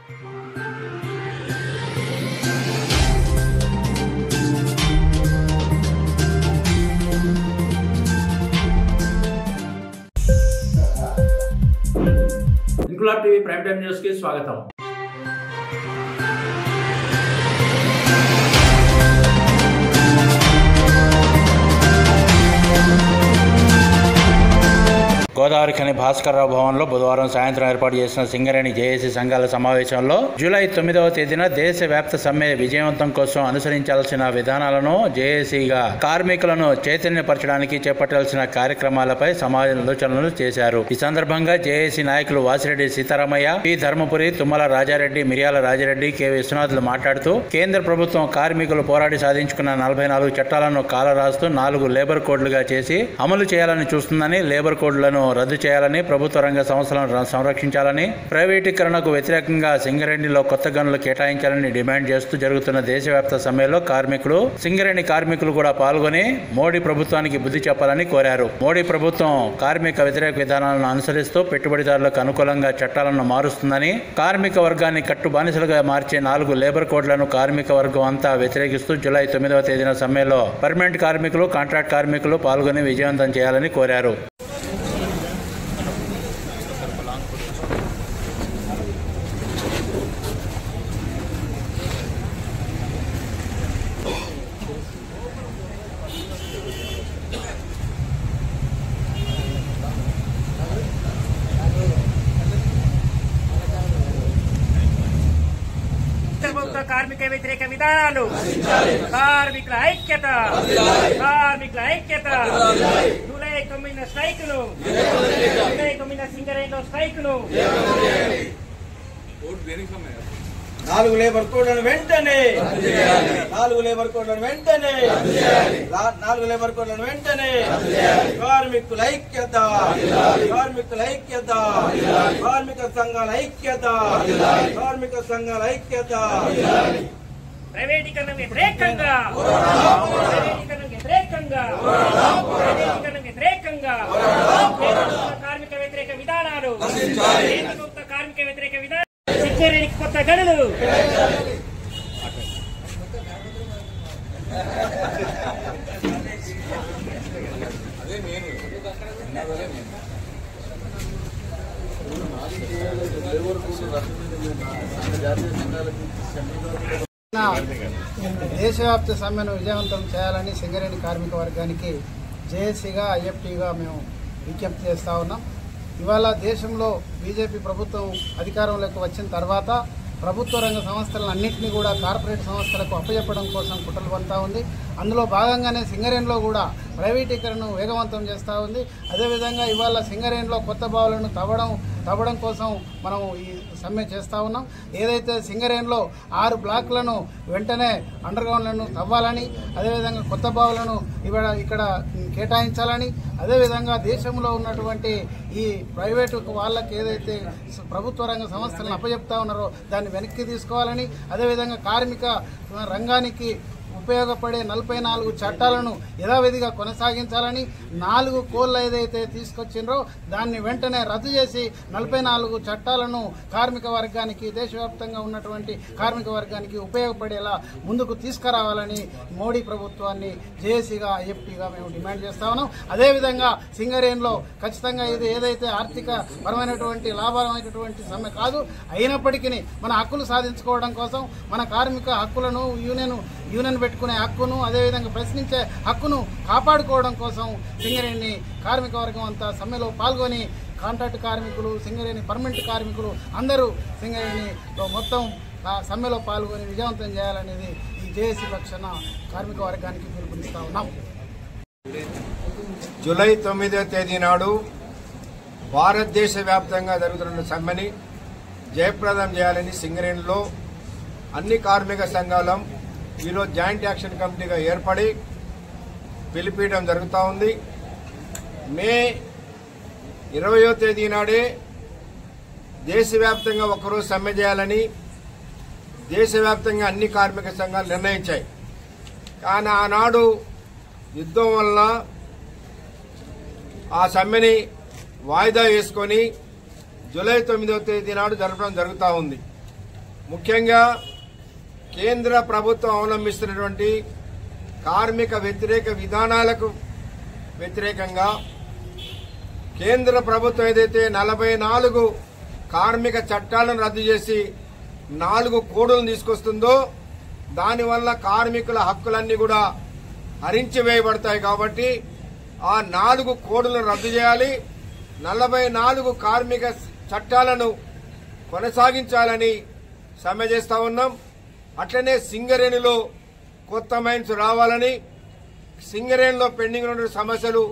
Inquilab TV prime time news కి స్వాగతం. గోదావరి ఖని భాస్కర్రావు భవన్లో బుధవారం సాయంత్రం ఏర్పాటు చేసిన సింగరేణి జేఏసీ సంఘాల సమావేశంలో జూలై 9వ తేదీన దేశవ్యాప్త సమ్మె విజయవంతం కోసం అనుసరించాల్సిన విధానాలను జేఏసీగా కార్మికులను చైతన్యపరచడానికి చేపట్టాల్సిన కార్యక్రమాలపై సమాలోచనలు చేశారు. ఈ సందర్భంగా జేఏసీ నాయకులు వాసిరెడ్డి సీతారామయ్య, పి ధర్మపురి, తుమ్మల రాజారెడ్డి, మిర్యాల రాజారెడ్డి, కె విశ్వనాథ్లు మాట్లాడుతూ కేంద్ర ప్రభుత్వం కార్మికులు పోరాడి సాధించుకున్న 44 చట్టాలను కాలరాస్తూ 4 లేబర్ కోడ్లుగా చేసి అమలు చేయాలని చూస్తుందని, లేబర్ కోడ్లను రద్దు చేయాలని, ప్రభుత్వ రంగ సంస్థలను సంరక్షించాలని, ప్రైవేటీకరణకు వ్యతిరేకంగా సింగరేణిలో కొత్త గనులు కేటాయించాలని డిమాండ్ చేస్తూ జరుగుతున్న దేశవ్యాప్త సమ్మెలో సింగరేణి కార్మికులు కూడా పాల్గొని మోడీ ప్రభుత్వానికి బుద్ధి చెప్పాలని కోరారు. మోడీ ప్రభుత్వం కార్మిక వ్యతిరేక విధానాలను అనుసరిస్తూ పెట్టుబడిదారులకు అనుకూలంగా చట్టాలను మారుస్తుందని, కార్మిక వర్గాన్ని కట్టు బానిసలుగా మార్చే 4 లేబర్ కోడ్లను కార్మిక వర్గం అంతా వ్యతిరేకిస్తూ జూలై 9వ తేదీన సమ్మెలో పర్మనెంట్ కార్మికులు, కాంట్రాక్ట్ కార్మికులు పాల్గొని విజయవంతం చేయాలని కోరారు. కార్మిక వ్యతిరేక విధానాలు, కార్మికుల ఐక్యత, కార్మికుల ఐక్యత. జూలై 9న స్ట్రైకులు, జూలై 9న సింగరేణిలో స్ట్రైకులు. 4 లేబర్ కోడ్లను వెంటనే, 4 లేబర్ కోడ్లను వెంటనే, 4 లేబర్ కోడ్లను వెంటనే. కార్మికుల ఐక్యత, కార్మికుల ఐక్యత, కార్మిక సంఘాల ఐక్యత, కార్మిక సంఘాల ఐక్యత. ప్రైవేటీకరణ వ్యతిరేకంగా, ప్రైవేటీకరణ వ్యతిరేకంగా, ప్రైవేటీకరణ వ్యతిరేకంగా. కార్మిక వ్యతిరేక విధానాలు, కార్మిక వ్యతిరేక విధానాలు. సింగరేణికి కొత్త గనులు, దేశవ్యాప్త సమ్మెను విజయవంతం చేయాలని సింగరేణి కార్మిక వర్గానికి జేఏసీగా, ఐఎఫ్టీగా మేము విజ్ఞప్తి చేస్తా ఉన్నాం. ఇవాళ దేశంలో బీజేపీ ప్రభుత్వం అధికారంలోకి వచ్చిన తర్వాత ప్రభుత్వ రంగ సంస్థలను అన్నింటినీ కూడా కార్పొరేట్ సంస్థలకు అప్పచెప్పడం కోసం కుట్రలు పడుతూ ఉంది. అందులో భాగంగానే సింగరేణిలో కూడా ప్రైవేటీకరణను వేగవంతం చేస్తూ ఉంది. అదేవిధంగా ఇవాళ సింగరేణిలో కొత్త బావులను తవ్వడం కోసం మనం ఈ సమ్మె చేస్తూ ఉన్నాం. ఏదైతే సింగరేణిలో 6 బ్లాక్లను వెంటనే అండర్గ్రౌండ్లను తవ్వాలని, అదేవిధంగా కొత్త బావులను ఇక్కడ కేటాయించాలని, అదేవిధంగా దేశంలో ఉన్నటువంటి ఈ ప్రైవేటు వాళ్ళకి ఏదైతే ప్రభుత్వ రంగ సంస్థలను అప్పచెప్తా ఉన్నారో దాన్ని వెనక్కి తీసుకోవాలని, అదేవిధంగా కార్మిక రంగానికి ఉపయోగపడే 44 చట్టాలను యథావిధిగా కొనసాగించాలని, 4 కోళ్లు ఏదైతే తీసుకొచ్చిండ్రో దాన్ని వెంటనే రద్దు చేసి 44 చట్టాలను కార్మిక వర్గానికి, దేశవ్యాప్తంగా ఉన్నటువంటి కార్మిక వర్గానికి ఉపయోగపడేలా ముందుకు తీసుకురావాలని మోడీ ప్రభుత్వాన్ని జేఏసీగా, ఐఎఫ్టీగా మేము డిమాండ్ చేస్తా ఉన్నాం. అదేవిధంగా సింగరేణిలో ఖచ్చితంగా ఇది ఏదైతే ఆర్థిక పరమైనటువంటి లాభమైనటువంటి సమ్మె కాదు, అయినప్పటికీ మన హక్కులు సాధించుకోవడం కోసం, మన కార్మిక హక్కులను యూనియన్ పెట్టుకునే హక్కును, అదేవిధంగా ప్రశ్నించే హక్కును కాపాడుకోవడం కోసం సింగరేణి కార్మిక వర్గం అంతా సమ్మెలో పాల్గొని, కాంట్రాక్ట్ కార్మికులు, సింగరేణి పర్మనెంట్ కార్మికులు అందరూ సింగరేణిలో మొత్తం సమ్మెలో పాల్గొని విజయవంతం చేయాలనేది ఈ జేఏసీ పక్షాన కార్మిక వర్గానికి పిలుపునిస్తా ఉన్నాం. జూలై 9వ తేదీ నాడు భారతదేశ వ్యాప్తంగా జరుగుతున్న సమ్మెని జయప్రదం చేయాలని సింగరేణిలో అన్ని కార్మిక సంఘాలం ఈరోజు జాయింట్ యాక్షన్ కమిటీగా ఏర్పడి పిలిపించడం జరుగుతూ ఉంది. మే 20వ తేదీ నాడే దేశవ్యాప్తంగా ఒకరోజు సమ్మె చేయాలని దేశవ్యాప్తంగా అన్ని కార్మిక సంఘాలు నిర్ణయించాయి. కానీ ఆనాడు యుద్ధం వలన ఆ సమ్మెని వాయిదా వేసుకొని జూలై 9వ తేదీ నాడు జరపడం జరుగుతూ ఉంది. ముఖ్యంగా కేంద్ర ప్రభుత్వం అవలంబిస్తున్నటువంటి కార్మిక వ్యతిరేక విధానాలకు వ్యతిరేకంగా కేంద్ర ప్రభుత్వం ఏదైతే 44 కార్మిక చట్టాలను రద్దు చేసి 4 కోడులను తీసుకొస్తుందో దానివల్ల కార్మికుల హక్కులన్నీ కూడా హరించివేయబడతాయి. కాబట్టి ఆ 4 కోడులను రద్దు చేయాలి, 44 కార్మిక చట్టాలను కొనసాగించాలని సమ్మె చేస్తా ఉన్నాం. అట్లనే సింగరేణిలో కొత్త మైన్స్ రావాలని, సింగరేణిలో పెండింగ్ ఉన్న సమస్యలు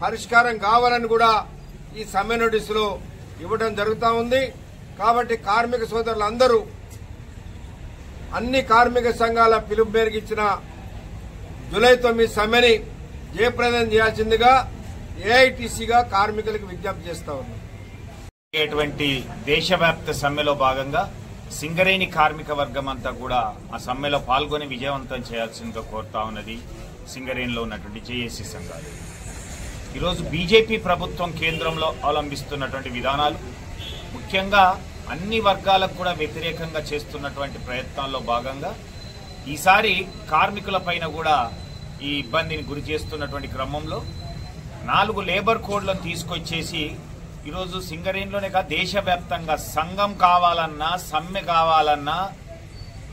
పరిష్కారం కావాలని కూడా ఈ సమ్మె నోటీసులో ఇవ్వడం జరుగుతూ ఉంది. కాబట్టి కార్మిక సోదరులందరూ అన్ని కార్మిక సంఘాల పిలుపు మేరకు ఇచ్చిన జూలై 9 సమ్మెని జయప్రదం చేయాల్సిందిగా ఏఐటీసీగా కార్మికులకు విజ్ఞప్తి చేస్తా ఉన్నాం. దేశవ్యాప్త సమ్మెలో భాగంగా సింగరేణి కార్మిక వర్గం అంతా కూడా ఆ సమ్మెలో పాల్గొని విజయవంతం చేయాల్సిందిగా కోరుతా ఉన్నది సింగరేణిలో ఉన్నటువంటి జేఏసీ సంఘాలు. ఈరోజు బీజేపీ ప్రభుత్వం కేంద్రంలో అవలంబిస్తున్నటువంటి విధానాలు ముఖ్యంగా అన్ని వర్గాలకు కూడా వ్యతిరేకంగా చేస్తున్నటువంటి ప్రయత్నాల్లో భాగంగా ఈసారి కార్మికుల పైన కూడా ఈ ఇబ్బందిని గురి చేస్తున్నటువంటి క్రమంలో 4 లేబర్ కోడ్లను తీసుకొచ్చేసి ఈరోజు సింగరేణిలోనే కాదు దేశవ్యాప్తంగా సంఘం కావాలన్నా సమ్మె కావాలన్నా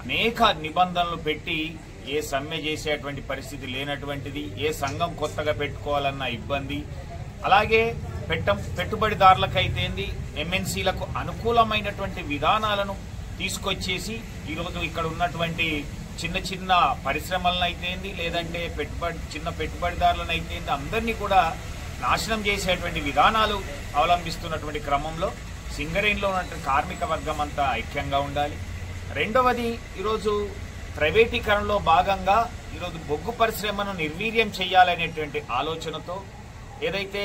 అనేక నిబంధనలు పెట్టి ఏ సమ్మె చేసేటువంటి పరిస్థితి లేనటువంటిది, ఏ సంఘం కొత్తగా పెట్టుకోవాలన్న ఇబ్బంది, అలాగే పెట్టుబడిదారులకైతేంది ఎంఎన్సీలకు అనుకూలమైనటువంటి విధానాలను తీసుకొచ్చేసి ఈరోజు ఇక్కడ ఉన్నటువంటి చిన్న చిన్న పరిశ్రమలను అయితేంది లేదంటే చిన్న పెట్టుబడిదారులను అయితేంది అందరినీ కూడా నాశనం చేసేటువంటి విధానాలు అవలంబిస్తున్నటువంటి క్రమంలో సింగరేణిలో ఉన్నటువంటి కార్మిక వర్గం అంతా ఐక్యంగా ఉండాలి. రెండవది, ఈరోజు ప్రైవేటీకరణలో భాగంగా ఈరోజు బొగ్గు పరిశ్రమను నిర్వీర్యం చేయాలనేటువంటి ఆలోచనతో ఏదైతే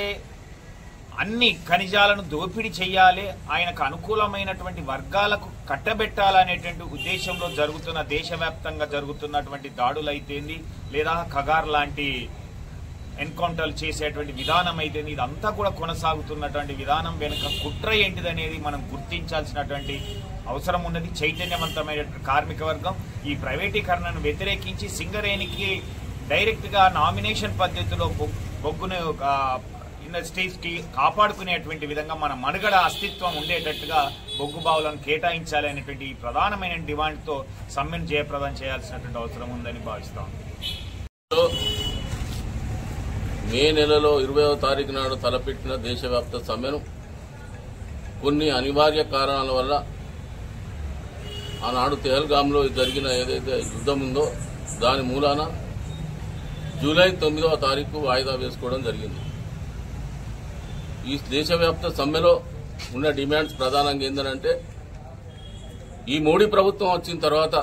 అన్ని ఖనిజాలను దోపిడీ చేయాలి, ఆయనకు అనుకూలమైనటువంటి వర్గాలకు కట్టబెట్టాలనేటువంటి ఉద్దేశంలో జరుగుతున్న దేశవ్యాప్తంగా జరుగుతున్నటువంటి దాడులైతేంది లేదా కగార్ లాంటి ఎన్కౌంటర్లు చేసేటువంటి విధానం అయితే ఇదంతా కూడా కొనసాగుతున్నటువంటి విధానం వెనుక కుట్ర ఏంటిదనేది మనం గుర్తించాల్సినటువంటి అవసరం ఉన్నది. చైతన్యవంతమైన కార్మిక వర్గం ఈ ప్రైవేటీకరణను వ్యతిరేకించి సింగరేణికి డైరెక్ట్ గా నామినేషన్ పద్ధతిలో బొగ్గును ఇండస్ట్రీస్ కి కాపాడుకునేటువంటి విధంగా మన మనుగడ అస్తిత్వం ఉండేటట్టుగా బొగ్గు బావులను కేటాయించాలనేటువంటి ప్రధానమైన డిమాండ్ తో సమ్మెను జయప్రదం చేయాల్సినటువంటి అవసరం ఉందని భావిస్తాం. మే నెలలో 20వ తారీఖు నాడు తలపెట్టిన దేశవ్యాప్త సమ్మెను కొన్ని అనివార్య కారణాల వల్ల ఆనాడు తెహల్గాంలో జరిగిన ఏదైతే యుద్ధం ఉందో దాని మూలాన జూలై 9వ తారీఖు వాయిదా వేసుకోవడం జరిగింది. ఈ దేశవ్యాప్త సమ్మెలో ఉన్న డిమాండ్స్ ప్రధానంగా ఏంటంటే ఈ మోడీ ప్రభుత్వం వచ్చిన తర్వాత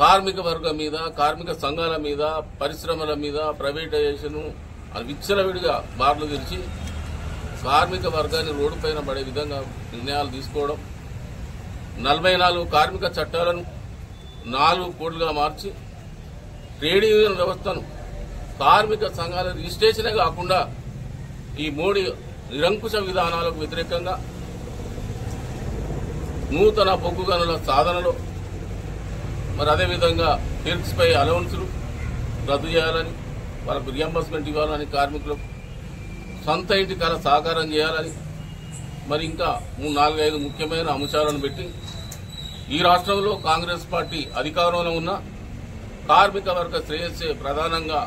కార్మిక వర్గం మీద, కార్మిక సంఘాల మీద, పరిశ్రమల మీద ప్రైవేటైజేషన్ విచ్చలవిడిగా బార్లు తెరిచి కార్మిక వర్గాన్ని రోడ్డుపైన పడే విధంగా నిర్ణయాలు తీసుకోవడం, 44 కార్మిక చట్టాలను 4 కోడ్లుగా మార్చి ట్రేడ్ యూనియన్ వ్యవస్థను కార్మిక సంఘాల రిజిస్ట్రేషనే కాకుండా ఈ మోడీ నిరంకుశ విధానాలకు వ్యతిరేకంగా నూతన బొగ్గు గనుల సాధనలో మరి అదేవిధంగా హెల్త్స్ పై అలవెన్సులు రద్దు చేయాలని, వాళ్ళకు రియంబర్స్మెంట్ ఇవ్వాలని, కార్మికులకు సొంత ఇంటి కళ సాకారం చేయాలని మరి ఇంకా 4-5 ముఖ్యమైన అంశాలను పెట్టి ఈ రాష్ట్రంలో కాంగ్రెస్ పార్టీ అధికారంలో ఉన్న కార్మిక వర్గ శ్రేయస్సే ప్రధానంగా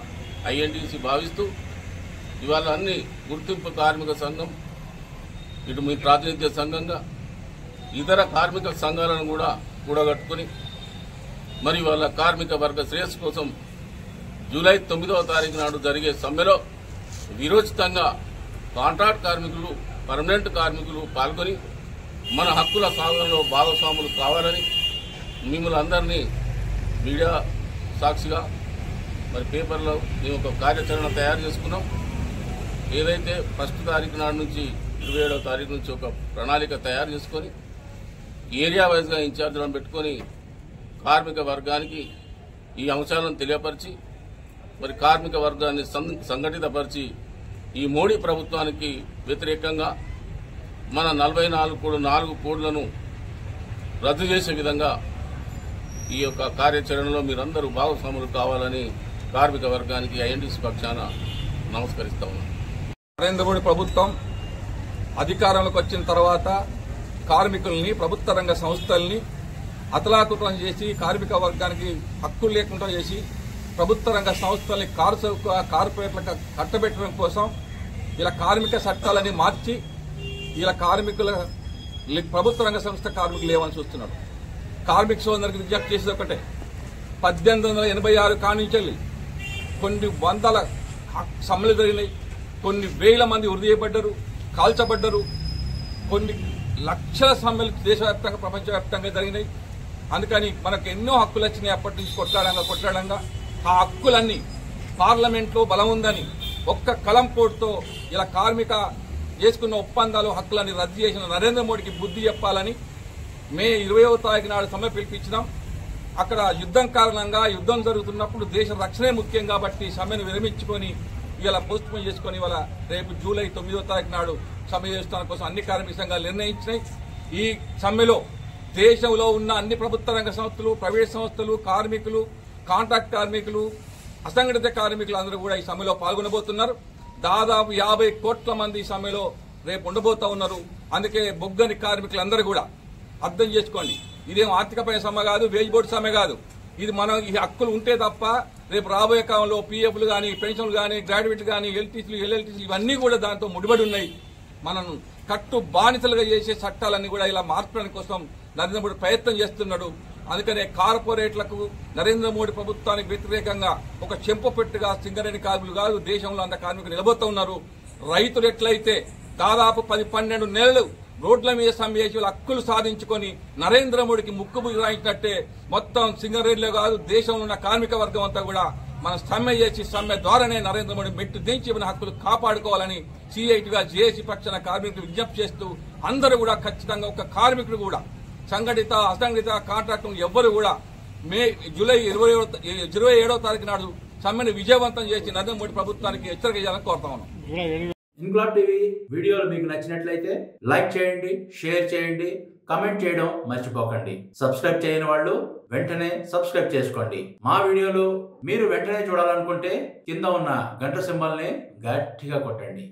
ఐఎన్టీసీ భావిస్తూ ఇవాళ అన్ని గుర్తింపు కార్మిక సంఘం, ఇటు మీ ప్రాతినిధ్య సంఘంగా ఇతర కార్మిక సంఘాలను కూడా కూడగట్టుకుని మరి వాళ్ళ కార్మిక వర్గ శ్రేయస్సు కోసం జూలై 9వ తారీఖు నాడు జరిగే సమ్మెలో విరోచితంగా కాంట్రాక్ట్ కార్మికులు, పర్మనెంట్ కార్మికులు పాల్గొని మన హక్కుల సాధనలో భాగస్వాములు కావాలని మిమ్మల్ని అందరినీ మీడియా సాక్షిగా మరి పేపర్లో మేము ఒక కార్యాచరణ తయారు చేసుకున్నాం. ఏదైతే 1వ తారీఖు నాడు నుంచి 27వ తారీఖు నుంచి ఒక ప్రణాళిక తయారు చేసుకొని ఏరియా వైజ్గా ఇన్ఛార్జీలను పెట్టుకొని కార్మిక వర్గానికి ఈ అంశాలను తెలియపరిచి మరి కార్మిక వర్గాన్ని సంఘటితపరిచి ఈ మోడీ ప్రభుత్వానికి వ్యతిరేకంగా మన 44 కోడ్లను రద్దు చేసే విధంగా ఈ యొక్క కార్యాచరణలో మీరందరూ భాగస్వాములు కావాలని కార్మిక వర్గానికి ఐఎన్టీసీ పక్షాన నమస్కరిస్తా ఉన్నాను. నరేంద్ర మోడీ ప్రభుత్వం అధికారంలోకి వచ్చిన తర్వాత కార్మికుల్ని, ప్రభుత్వ రంగ సంస్థల్ని అతలాకుతలం చేసి కార్మిక వర్గానికి హక్కులు లేకుండా చేసి ప్రభుత్వ రంగ సంస్థల్ని కార్పొరేట్లకు కట్టబెట్టడం కోసం ఇలా కార్మిక చట్టాలని మార్చి ఇలా ప్రభుత్వ రంగ సంస్థ కార్మికులు లేవని చూస్తున్నాడు. కార్మిక సోదరులకు విజ్ఞప్తి చేసేది ఒకటే, 1886 కానించెల్లి కొన్ని వందల సమ్మెలు జరిగినాయి, కొన్ని వేల మంది ఉరి చేయబడ్డారు, కాల్చబడ్డారు, కొన్ని లక్షల సమ్మెలు దేశవ్యాప్తంగా ప్రపంచవ్యాప్తంగా జరిగినాయి. అందుకని మనకు ఎన్నో హక్కులు వచ్చినాయి. అప్పటి నుంచి కొట్లాడంగా ఆ హక్కులన్నీ పార్లమెంట్లో బలం ఉందని ఒక్క కలంపోటుతో ఇలా కార్మిక చేసుకున్న ఒప్పందాలు హక్కులన్నీ రద్దు చేసిన నరేంద్ర మోడీకి బుద్ధి చెప్పాలని మే 20వ తారీఖు నాడు సమ్మె పిలిపించినాం. అక్కడ యుద్ధం కారణంగా యుద్ధం జరుగుతున్నప్పుడు దేశ రక్షణే ముఖ్యం కాబట్టి సమ్మెను విరమించుకొని ఇలా పోస్ట్ పోన్ చేసుకుని ఇవాళ రేపు జూలై 9వ తారీఖు నాడు సమ్మె చేస్తున్న కోసం అన్ని కార్మిక సంఘాలు నిర్ణయించినాయి. ఈ సమ్మెలో దేశంలో ఉన్న అన్ని ప్రభుత్వ రంగ సంస్థలు, ప్రైవేట్ సంస్థలు, కార్మికులు, కాంట్రాక్ట్ కార్మికులు, అసంఘటిత కార్మికులు అందరూ కూడా ఈ సమ్మెలో పాల్గొనబోతున్నారు. దాదాపు 50 కోట్ల మంది ఈ సమ్మెలో రేపు ఉండబోతా ఉన్నారు. అందుకే బొగ్గని కార్మికులందరూ కూడా అర్థం చేసుకోండి, ఇదేం ఆర్థికపరమైన సమ్మె కాదు, వేజ్ బోర్డు సమ్మె కాదు. ఇది మనం ఈ హక్కులు ఉంటే తప్ప రేపు రాబోయే కాలంలో పీఎఫ్లు కానీ, పెన్షన్లు కానీ, గ్రాడ్యుయేట్లు కానీ, ఎల్టీసీలు, ఎల్ఎల్టీసీలు ఇవన్నీ కూడా దాంతో ముడిపడి ఉన్నాయి. మనం కట్టు బానిసలుగా చేసే చట్టాలన్నీ కూడా ఇలా మార్చడానికి కోసం నరేంద్ర మోడీ ప్రయత్నం చేస్తున్నాడు. అందుకనే కార్పొరేట్లకు నరేంద్ర మోడీ ప్రభుత్వానికి వ్యతిరేకంగా ఒక చెంపపెట్టుగా సింగరేణి కార్మికులు కాదు, దేశంలో అంత కార్మికులు నిలబోతూ ఉన్నారు. రైతులు ఎట్లయితే దాదాపు 10-12 నెలలు రోడ్ల మీద సమ్మె చేసి హక్కులు సాధించుకొని నరేంద్ర మోడీకి ముక్కు రాయించినట్టే మొత్తం సింగరేణిలో కాదు, దేశంలో ఉన్న కార్మిక వర్గం అంతా కూడా మనం సమ్మె చేసి సమ్మె ద్వారానే నరేంద్ర మోడీ మెట్టు దించి మన హక్కులు కాపాడుకోవాలని సిఐటిగా జేఏసీ పక్షాన కార్మికులు విజ్ఞప్తి చేస్తూ అందరూ కూడా ఖచ్చితంగా ఒక కార్మికుడు కూడా సంఘటిత, అసంఘటిత, కాంట్రాక్టు ఎవ్వరు కూడా జూలై 27వ తారీఖు నాడు సమ్మెను విజయవంతం చేసి నరేంద్ర మోడీ ప్రభుత్వానికి హెచ్చరిక చేయాలని కోరుతా ఉన్నాం. ఇంక్లాబ్ టీవీ వీడియోలు మీకు నచ్చినట్లయితే లైక్ చేయండి, షేర్ చేయండి, కమెంట్ చేయడం మర్చిపోకండి. సబ్స్క్రైబ్ చేయని వాళ్ళు వెంటనే సబ్స్క్రైబ్ చేసుకోండి. మా వీడియోలు మీరు వెంటనే చూడాలనుకుంటే కింద ఉన్న గంట సింబల్ని గట్టిగా కొట్టండి.